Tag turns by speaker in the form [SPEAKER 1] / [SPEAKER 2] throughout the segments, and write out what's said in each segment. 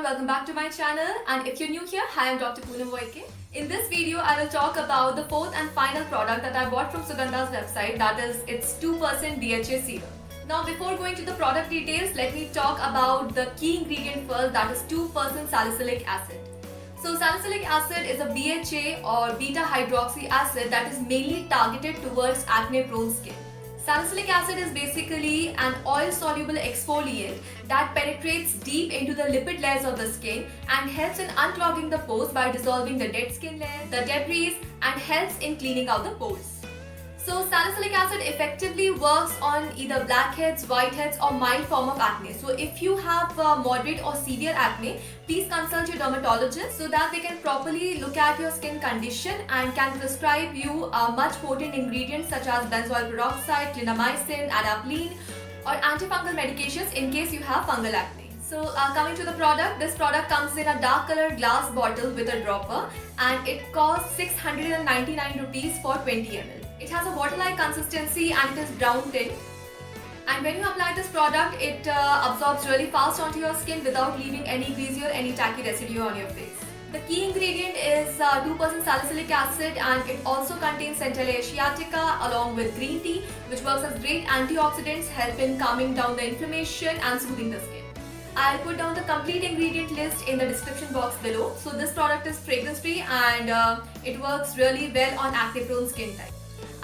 [SPEAKER 1] welcome back to my channel, and if you're new here, hi, I'm Dr. Poonam Voike. In this video, I will talk about the fourth and final product that I bought from Sugandha's website, that is its 2% BHA serum. Now before going to the product details, let me talk about the key ingredient first, that is 2% salicylic acid. So salicylic acid is a BHA or beta hydroxy acid that is mainly targeted towards acne prone skin. Salicylic acid is basically an oil-soluble exfoliant that penetrates deep into the lipid layers of the skin and helps in unclogging the pores by dissolving the dead skin layer, the debris, and helps in cleaning out the pores. So salicylic acid effectively works on either blackheads, whiteheads, or mild form of acne. So if you have moderate or severe acne, please consult your dermatologist so that they can properly look at your skin condition and can prescribe you much potent ingredients such as benzoyl peroxide, clindamycin, adapalene, or antifungal medications in case you have fungal acne. So coming to the product, this product comes in a dark colored glass bottle with a dropper and it costs 699 rupees for 20 ml. It has a water-like consistency and it is brown tint. And when you apply this product, it absorbs really fast onto your skin without leaving any greasy or any tacky residue on your face. The key ingredient is 2% salicylic acid, and it also contains Centella asiatica along with green tea, which works as great antioxidants, help in calming down the inflammation and soothing the skin. I'll put down the complete ingredient list in the description box below. So this product is fragrance free and it works really well on acne prone skin type.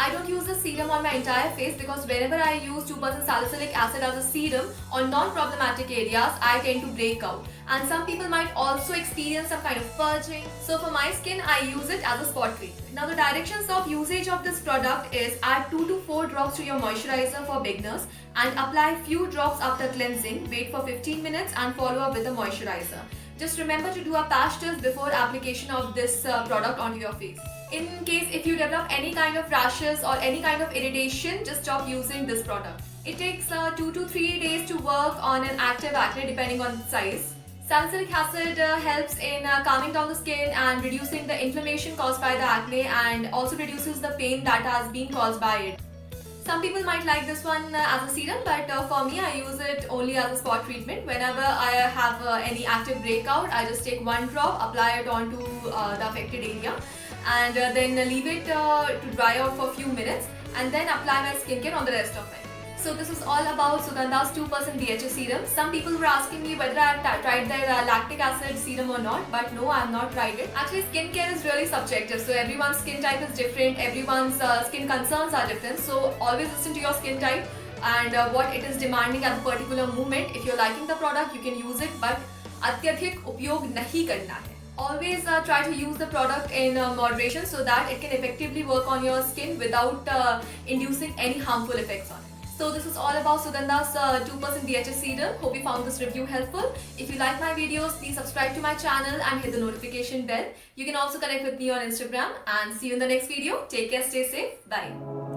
[SPEAKER 1] I don't use the serum on my entire face because whenever I use 2% salicylic acid as a serum on non-problematic areas, I tend to break out. And some people might also experience some kind of purging. So for my skin, I use it as a spot treatment. Now the directions of usage of this product is add 2 to 4 drops to your moisturizer for beginners and apply few drops after cleansing, wait for 15 minutes and follow up with a moisturizer. Just remember to do a patch test before application of this product onto your face. In case if you develop any kind of rashes or any kind of irritation, just stop using this product. It takes 2 to 3 days to work on an active acne depending on size. Salicylic acid helps in calming down the skin and reducing the inflammation caused by the acne and also reduces the pain that has been caused by it. Some people might like this one as a serum, but for me, I use it only as a spot treatment. Whenever I have any active breakout, I just take 1 drop, apply it onto the affected area and then leave it to dry out for a few minutes and then apply my skincare on the rest of it. So this is all about Sugandha's 2% BHA serum. Some people were asking me whether I have tried their lactic acid serum or not, but no, I have not tried it. Actually, skincare is really subjective, so everyone's skin type is different, everyone's skin concerns are different, so always listen to your skin type and what it is demanding at a particular moment. If you're liking the product, you can use it, but atyadhik upyog nahi karna hai. Always try to use the product in moderation so that it can effectively work on your skin without inducing any harmful effects on it. So this is all about Sugandha's 2% BHA serum. Hope you found this review helpful. If you like my videos, please subscribe to my channel and hit the notification bell. You can also connect with me on Instagram and see you in the next video. Take care, stay safe, bye.